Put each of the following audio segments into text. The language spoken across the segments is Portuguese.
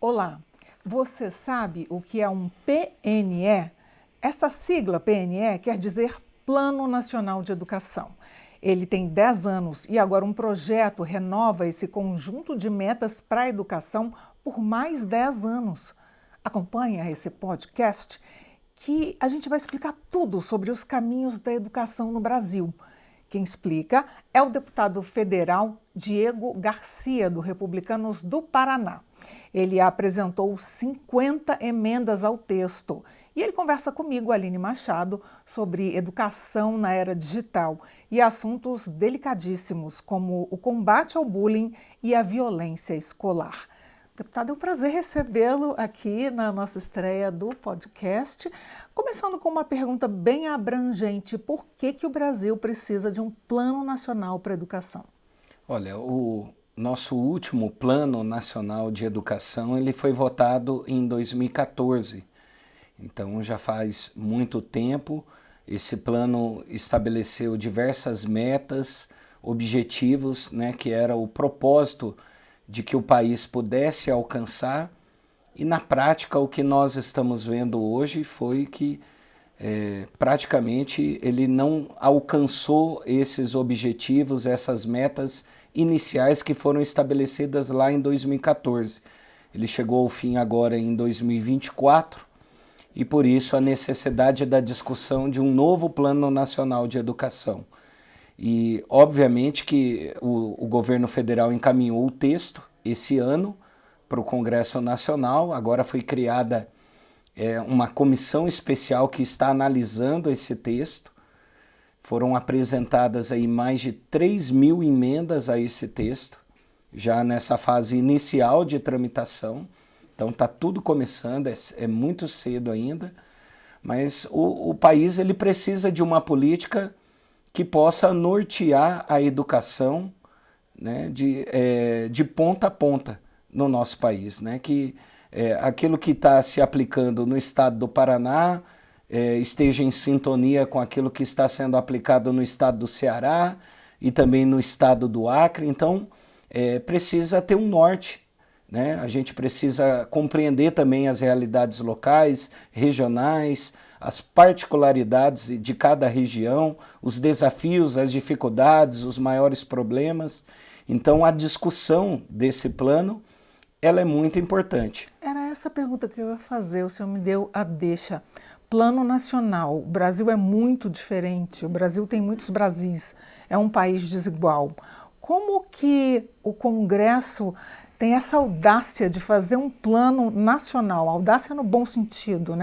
Olá, você sabe o que é um PNE? Essa sigla PNE quer dizer Plano Nacional de Educação. Ele tem 10 anos e agora um projeto renova esse conjunto de metas para a educação por mais 10 anos. Acompanha esse podcast que a gente vai explicar tudo sobre os caminhos da educação no Brasil. Quem explica é o deputado federal Diego Garcia, do Republicanos do Paraná. Ele apresentou 50 emendas ao texto e ele conversa comigo, Aline Machado, sobre educação na era digital e assuntos delicadíssimos como o combate ao bullying e a violência escolar. Deputado, é um prazer recebê-lo aqui na nossa estreia do podcast. Começando com uma pergunta bem abrangente: por que o Brasil precisa de um plano nacional para a educação? Olha, o nosso último Plano Nacional de Educação ele foi votado em 2014, então já faz muito tempo. Esse plano estabeleceu diversas metas, objetivos, que era o propósito de que o país pudesse alcançar, e na prática o que nós estamos vendo hoje foi que praticamente ele não alcançou esses objetivos, essas metas iniciais que foram estabelecidas lá em 2014. Ele chegou ao fim agora em 2024 e por isso a necessidade da discussão de um novo Plano Nacional de Educação. E obviamente que o governo federal encaminhou o texto esse ano para o Congresso Nacional. Agora foi criada uma comissão especial que está analisando esse texto. Foram apresentadas aí mais de 3.000 emendas a esse texto, já nessa fase inicial de tramitação. Então está tudo começando, é muito cedo ainda, mas o país ele precisa de uma política que possa nortear a educação, de ponta a ponta no nosso país, que aquilo que está se aplicando no estado do Paraná esteja em sintonia com aquilo que está sendo aplicado no estado do Ceará e também no estado do Acre. Então precisa ter um norte, a gente precisa compreender também as realidades locais, regionais, as particularidades de cada região, os desafios, as dificuldades, os maiores problemas. Então a discussão desse plano ela é muito importante. Era essa pergunta que eu ia fazer, o senhor me deu a deixa. Plano nacional, o Brasil é muito diferente, o Brasil tem muitos Brasis, é um país desigual. Como que o Congresso tem essa audácia de fazer um plano nacional, audácia no bom sentido,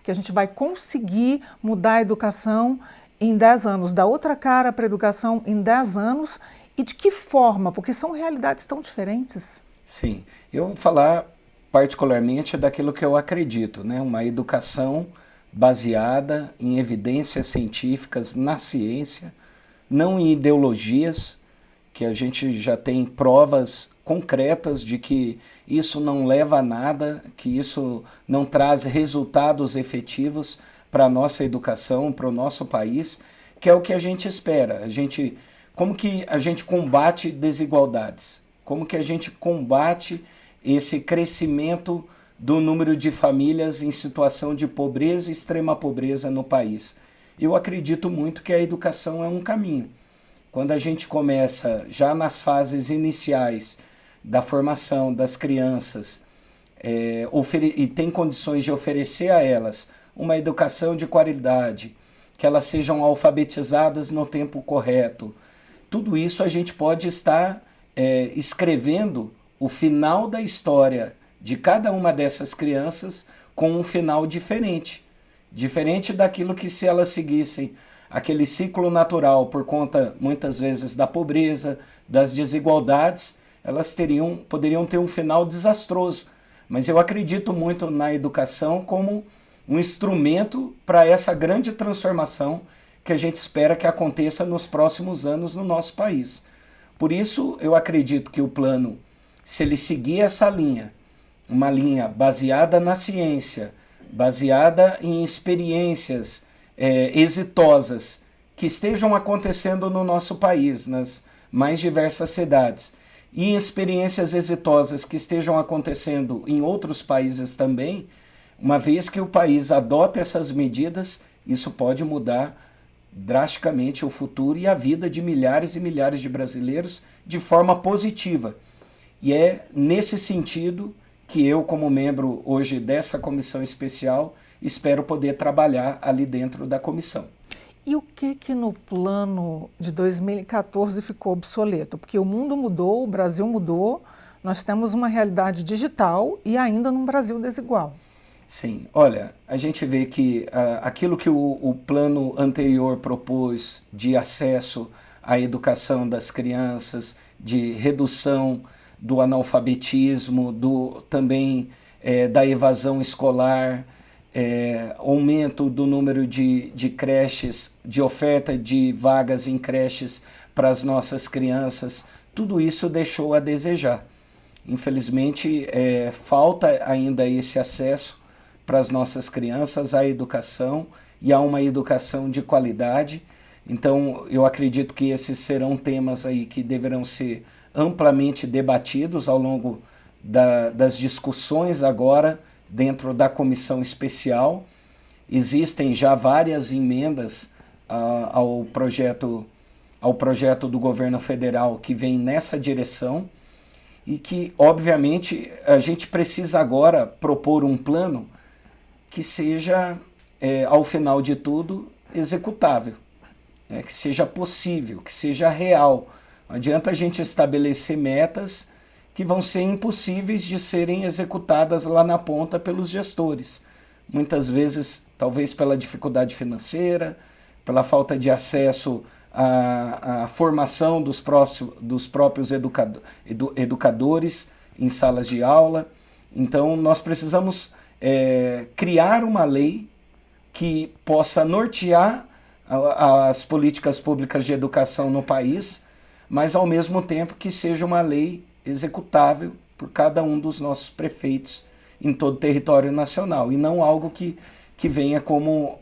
que a gente vai conseguir mudar a educação em 10 anos, dar outra cara para a educação em 10 anos, e de que forma? Porque são realidades tão diferentes. Sim, eu vou falar particularmente daquilo que eu acredito, uma educação baseada em evidências científicas, na ciência, não em ideologias, que a gente já tem provas concretas de que isso não leva a nada, que isso não traz resultados efetivos para a nossa educação, para o nosso país, que é o que a gente espera. Como que a gente combate desigualdades? Como que a gente combate esse crescimento do número de famílias em situação de pobreza e extrema pobreza no país? Eu acredito muito que a educação é um caminho. Quando a gente começa já nas fases iniciais da formação das crianças e tem condições de oferecer a elas uma educação de qualidade, que elas sejam alfabetizadas no tempo correto, tudo isso a gente pode estar escrevendo o final da história de cada uma dessas crianças com um final diferente daquilo que, se elas seguissem aquele ciclo natural por conta, muitas vezes, da pobreza, das desigualdades, elas poderiam ter um final desastroso. Mas eu acredito muito na educação como um instrumento para essa grande transformação que a gente espera que aconteça nos próximos anos no nosso país. Por isso, eu acredito que o plano, se ele seguir essa linha, uma linha baseada na ciência, baseada em experiências exitosas que estejam acontecendo no nosso país, nas mais diversas cidades, e experiências exitosas que estejam acontecendo em outros países também, uma vez que o país adota essas medidas, isso pode mudar drasticamente o futuro e a vida de milhares e milhares de brasileiros de forma positiva. E é nesse sentido que eu, como membro hoje dessa comissão especial, espero poder trabalhar ali dentro da comissão. E o que no plano de 2014 ficou obsoleto? Porque o mundo mudou, o Brasil mudou, nós temos uma realidade digital e ainda num Brasil desigual. Sim, olha, a gente vê que aquilo que o plano anterior propôs de acesso à educação das crianças, de redução do analfabetismo, também da evasão escolar, aumento do número de creches, de oferta de vagas em creches para as nossas crianças, tudo isso deixou a desejar. Infelizmente, falta ainda esse acesso para as nossas crianças à educação e a uma educação de qualidade. Então, eu acredito que esses serão temas aí que deverão ser amplamente debatidos ao longo das discussões agora dentro da comissão especial. Existem já várias emendas ao projeto do governo federal que vem nessa direção e que, obviamente, a gente precisa agora propor um plano que seja, ao final de tudo, executável, que seja possível, que seja real. Não adianta a gente estabelecer metas que vão ser impossíveis de serem executadas lá na ponta pelos gestores. Muitas vezes, talvez pela dificuldade financeira, pela falta de acesso à formação dos próprios educadores em salas de aula. Então, nós precisamos criar uma lei que possa nortear as políticas públicas de educação no país, mas ao mesmo tempo que seja uma lei executável por cada um dos nossos prefeitos em todo o território nacional, e não algo que venha como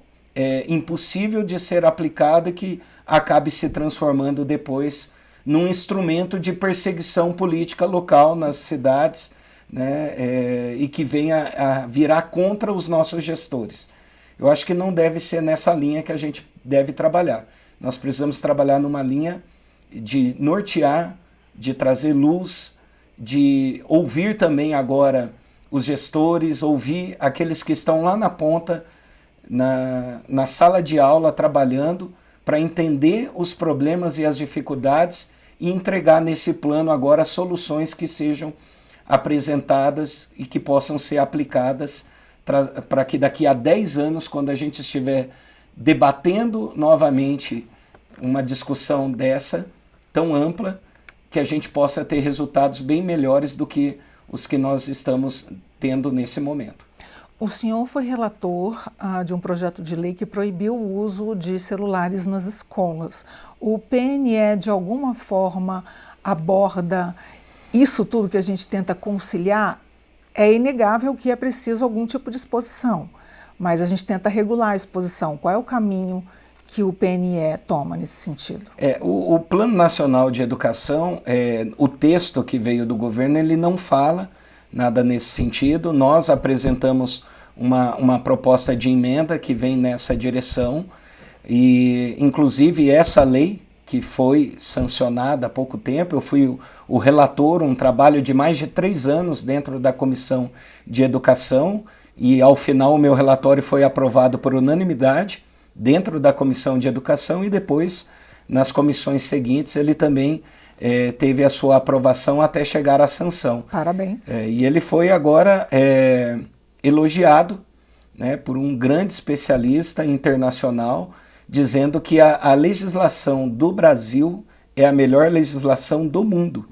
impossível de ser aplicado e que acabe se transformando depois num instrumento de perseguição política local nas cidades, né, e que venha a virar contra os nossos gestores. Eu acho que não deve ser nessa linha que a gente deve trabalhar. Nós precisamos trabalhar numa linha de nortear, de trazer luz, de ouvir também agora os gestores, ouvir aqueles que estão lá na ponta, na sala de aula, trabalhando, para entender os problemas e as dificuldades e entregar nesse plano agora soluções que sejam apresentadas e que possam ser aplicadas para que daqui a 10 anos, quando a gente estiver debatendo novamente uma discussão dessa, tão ampla, que a gente possa ter resultados bem melhores do que os que nós estamos tendo nesse momento. O senhor foi relator de um projeto de lei que proibiu o uso de celulares nas escolas. O PNE, de alguma forma, aborda isso tudo que a gente tenta conciliar? É inegável que é preciso algum tipo de exposição, mas a gente tenta regular a exposição. Qual é o caminho que o PNE toma nesse sentido? O Plano Nacional de Educação, o texto que veio do governo, ele não fala nada nesse sentido. Nós apresentamos uma proposta de emenda que vem nessa direção e, inclusive, essa lei que foi sancionada há pouco tempo, eu fui o relator, um trabalho de mais de 3 anos dentro da Comissão de Educação e, ao final, o meu relatório foi aprovado por unanimidade dentro da Comissão de Educação e depois, nas comissões seguintes, ele também teve a sua aprovação até chegar à sanção. Parabéns. E ele foi agora elogiado, né, por um grande especialista internacional, dizendo que a legislação do Brasil é a melhor legislação do mundo.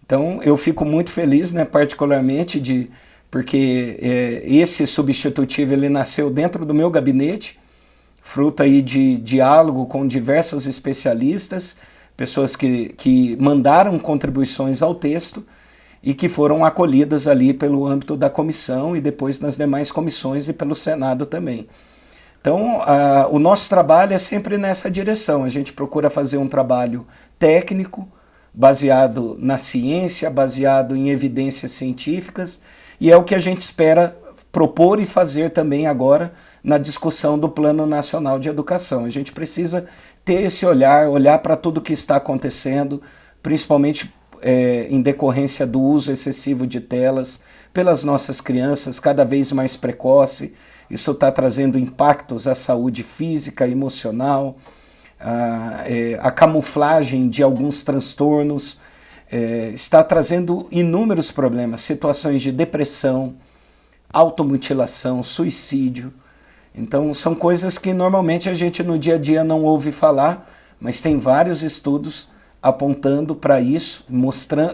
Então, eu fico muito feliz, né, particularmente, porque esse substitutivo ele nasceu dentro do meu gabinete, fruto aí de diálogo com diversos especialistas, pessoas que mandaram contribuições ao texto e que foram acolhidas ali pelo âmbito da comissão e depois nas demais comissões e pelo Senado também. Então, o nosso trabalho é sempre nessa direção. A gente procura fazer um trabalho técnico, baseado na ciência, baseado em evidências científicas, e é o que a gente espera propor e fazer também agora na discussão do Plano Nacional de Educação. A gente precisa ter esse olhar para tudo que está acontecendo, principalmente em decorrência do uso excessivo de telas pelas nossas crianças, cada vez mais precoce. Isso está trazendo impactos à saúde física, emocional, a camuflagem de alguns transtornos, está trazendo inúmeros problemas, situações de depressão, automutilação, suicídio. Então são coisas que normalmente a gente no dia a dia não ouve falar, mas tem vários estudos apontando para isso,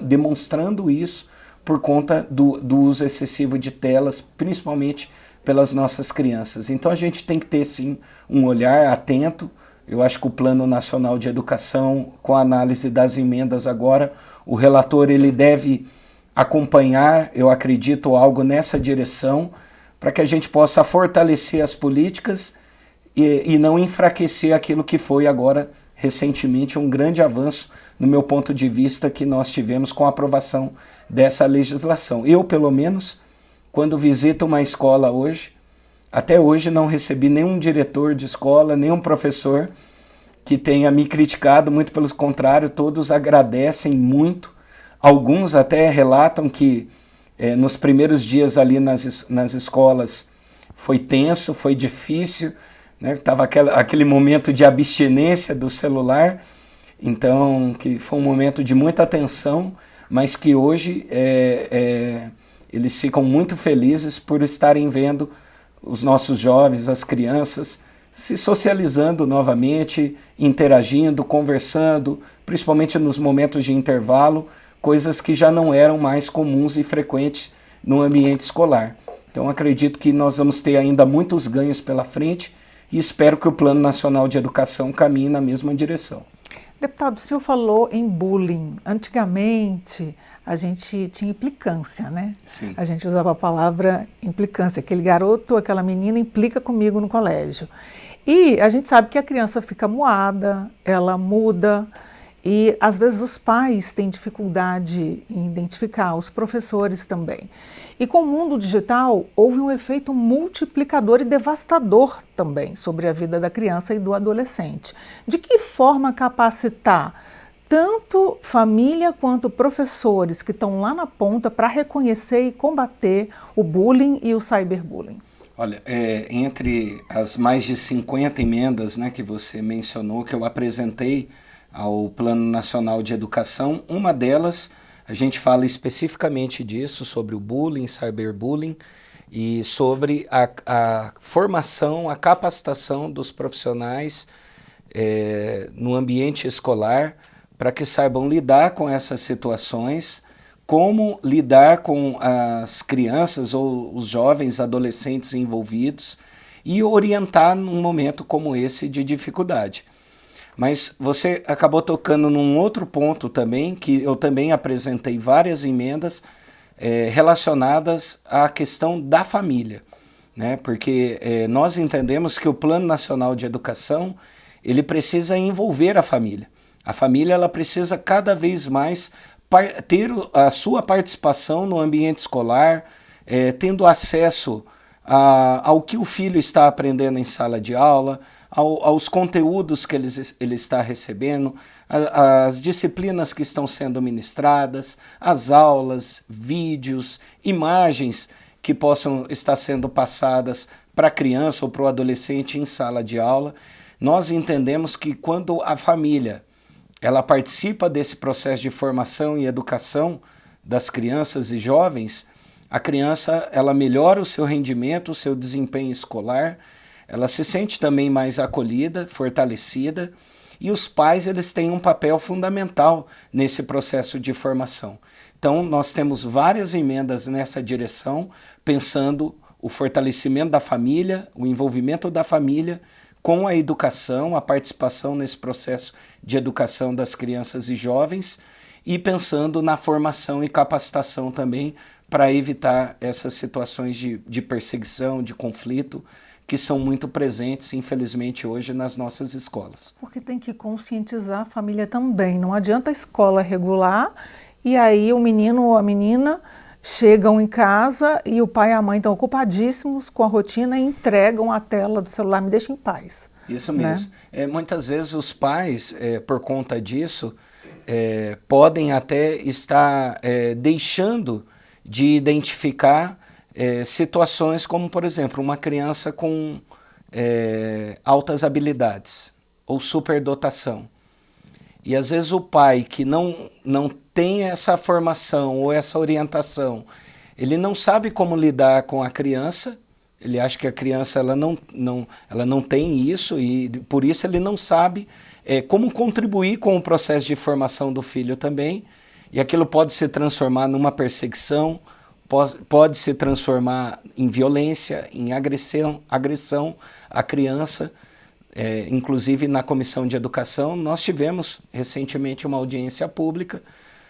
demonstrando isso por conta do uso excessivo de telas, principalmente pelas nossas crianças. Então a gente tem que ter sim um olhar atento. Eu acho que o Plano Nacional de Educação, com a análise das emendas agora, o relator ele deve acompanhar, eu acredito, algo nessa direção, para que a gente possa fortalecer as políticas e não enfraquecer aquilo que foi agora, recentemente, um grande avanço, no meu ponto de vista, que nós tivemos com a aprovação dessa legislação. Eu, pelo menos, quando visito uma escola hoje, até hoje não recebi nenhum diretor de escola, nenhum professor que tenha me criticado, muito pelo contrário, todos agradecem muito. Alguns até relatam que nos primeiros dias ali nas escolas foi tenso, foi difícil, né? Tava aquele momento de abstinência do celular, então que foi um momento de muita tensão, mas que hoje eles ficam muito felizes por estarem vendo os nossos jovens, as crianças, se socializando novamente, interagindo, conversando, principalmente nos momentos de intervalo, coisas que já não eram mais comuns e frequentes no ambiente escolar. Então acredito que nós vamos ter ainda muitos ganhos pela frente e espero que o Plano Nacional de Educação caminhe na mesma direção. Deputado, o senhor falou em bullying. Antigamente, a gente tinha implicância, né? Sim. A gente usava a palavra implicância. Aquele garoto, aquela menina implica comigo no colégio. E a gente sabe que a criança fica moada, ela muda, e às vezes os pais têm dificuldade em identificar, os professores também. E com o mundo digital, houve um efeito multiplicador e devastador também sobre a vida da criança e do adolescente. De que forma capacitar tanto família quanto professores que estão lá na ponta para reconhecer e combater o bullying e o cyberbullying? Olha, entre as mais de 50 emendas, né, que você mencionou, que eu apresentei ao Plano Nacional de Educação, uma delas a gente fala especificamente disso, sobre o bullying, cyberbullying, e sobre a formação, a capacitação dos profissionais no ambiente escolar, para que saibam lidar com essas situações, como lidar com as crianças ou os jovens adolescentes envolvidos e orientar num momento como esse de dificuldade. Mas você acabou tocando num outro ponto também, que eu também apresentei várias emendas relacionadas à questão da família, né? Porque nós entendemos que o Plano Nacional de Educação ele precisa envolver a família. A família ela precisa cada vez mais ter a sua participação no ambiente escolar, tendo acesso ao que o filho está aprendendo em sala de aula, aos conteúdos que ele está recebendo, as disciplinas que estão sendo ministradas, as aulas, vídeos, imagens que possam estar sendo passadas para a criança ou para o adolescente em sala de aula. Nós entendemos que quando a família ela participa desse processo de formação e educação das crianças e jovens, a criança ela melhora o seu rendimento, o seu desempenho escolar, ela se sente também mais acolhida, fortalecida, e os pais eles têm um papel fundamental nesse processo de formação. Então nós temos várias emendas nessa direção, pensando o fortalecimento da família, o envolvimento da família com a educação, a participação nesse processo de educação das crianças e jovens, e pensando na formação e capacitação também para evitar essas situações de perseguição, de conflito, que são muito presentes, infelizmente, hoje nas nossas escolas. Porque tem que conscientizar a família também. Não adianta a escola regular e aí o menino ou a menina chegam em casa e o pai e a mãe estão ocupadíssimos com a rotina e entregam a tela do celular. Me deixa em paz. Isso mesmo. Né? Muitas vezes os pais, por conta disso, podem até estar deixando de identificar situações como, por exemplo, uma criança com altas habilidades ou superdotação. E às vezes o pai que não tem essa formação ou essa orientação, ele não sabe como lidar com a criança, ele acha que a criança ela não tem isso e por isso ele não sabe como contribuir com o processo de formação do filho também, e aquilo pode se transformar numa perseguição, pode se transformar em violência, em agressão à criança. Inclusive na Comissão de Educação, nós tivemos recentemente uma audiência pública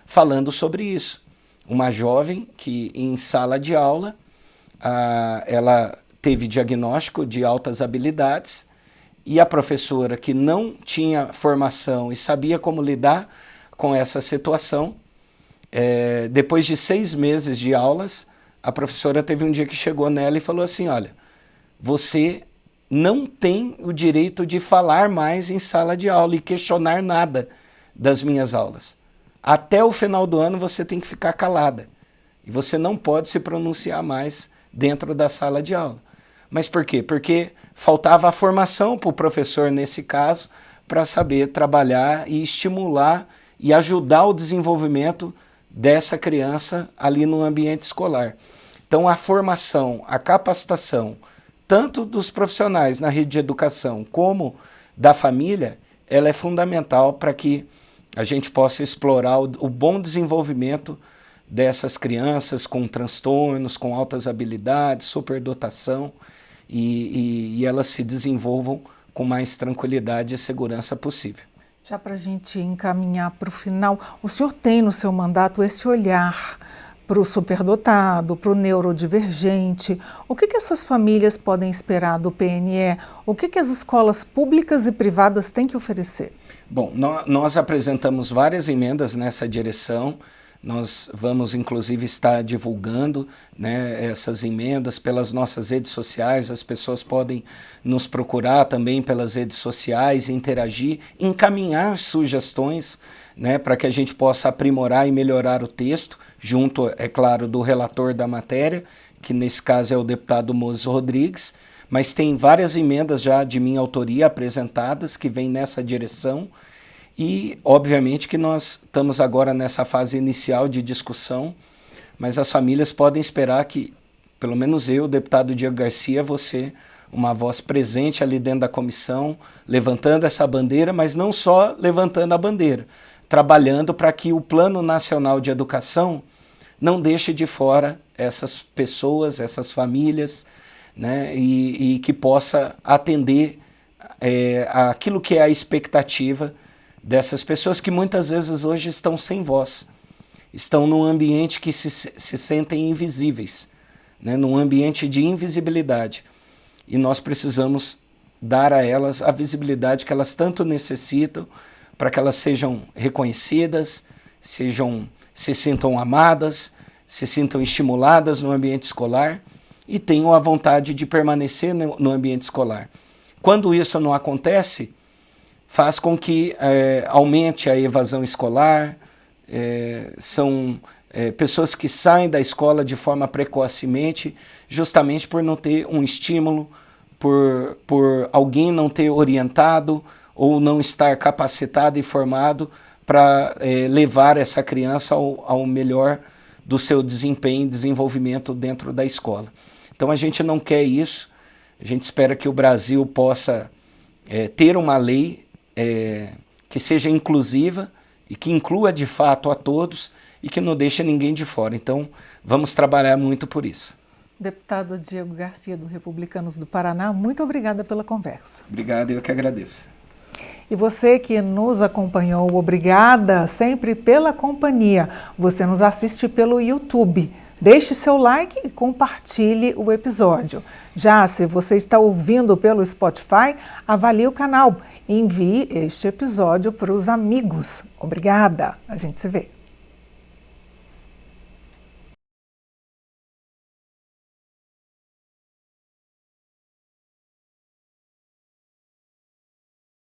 falando sobre isso. Uma jovem que em sala de aula, ela teve diagnóstico de altas habilidades e a professora que não tinha formação e sabia como lidar com essa situação, depois de 6 meses de aulas, a professora teve um dia que chegou nela e falou assim, olha, você não tem o direito de falar mais em sala de aula e questionar nada das minhas aulas. Até o final do ano você tem que ficar calada e você não pode se pronunciar mais dentro da sala de aula. Mas por quê? Porque faltava a formação para o professor, nesse caso, para saber trabalhar e estimular e ajudar o desenvolvimento dessa criança ali no ambiente escolar. Então a formação, a capacitação, tanto dos profissionais na rede de educação como da família, ela é fundamental para que a gente possa explorar o bom desenvolvimento dessas crianças com transtornos, com altas habilidades, superdotação, e elas se desenvolvam com mais tranquilidade e segurança possível. Já para a gente encaminhar para o final, o senhor tem no seu mandato esse olhar para o superdotado, para o neurodivergente. O que essas famílias podem esperar do PNE? O que as escolas públicas e privadas têm que oferecer? Bom, nós apresentamos várias emendas nessa direção. Nós vamos, inclusive, estar divulgando, né, essas emendas pelas nossas redes sociais. As pessoas podem nos procurar também pelas redes sociais, interagir, encaminhar sugestões, né, para que a gente possa aprimorar e melhorar o texto, junto, é claro, do relator da matéria, que nesse caso é o deputado Moses Rodrigues, mas tem várias emendas já de minha autoria apresentadas que vêm nessa direção. E, obviamente, que nós estamos agora nessa fase inicial de discussão, mas as famílias podem esperar que, pelo menos eu, deputado Diego Garcia, vou ser uma voz presente ali dentro da comissão, levantando essa bandeira, mas não só levantando a bandeira, trabalhando para que o Plano Nacional de Educação não deixe de fora essas pessoas, essas famílias, né, e que possa atender aquilo que é a expectativa dessas pessoas que muitas vezes hoje estão sem voz, estão num ambiente que se sentem invisíveis, né, num ambiente de invisibilidade. E nós precisamos dar a elas a visibilidade que elas tanto necessitam para que elas sejam reconhecidas, se sintam amadas, se sintam estimuladas no ambiente escolar e tenham a vontade de permanecer no ambiente escolar. Quando isso não acontece, faz com que aumente a evasão escolar, são pessoas que saem da escola de forma precocemente, justamente por não ter um estímulo, por alguém não ter orientado ou não estar capacitado e formado para levar essa criança ao melhor do seu desempenho e desenvolvimento dentro da escola. Então a gente não quer isso, a gente espera que o Brasil possa ter uma lei que seja inclusiva e que inclua de fato a todos e que não deixe ninguém de fora. Então, vamos trabalhar muito por isso. Deputado Diego Garcia, do Republicanos do Paraná, muito obrigada pela conversa. Obrigado, eu que agradeço. E você que nos acompanhou, obrigada sempre pela companhia. Você nos assiste pelo YouTube. Deixe seu like e compartilhe o episódio. Já se você está ouvindo pelo Spotify, avalie o canal e envie este episódio para os amigos. Obrigada, a gente se vê.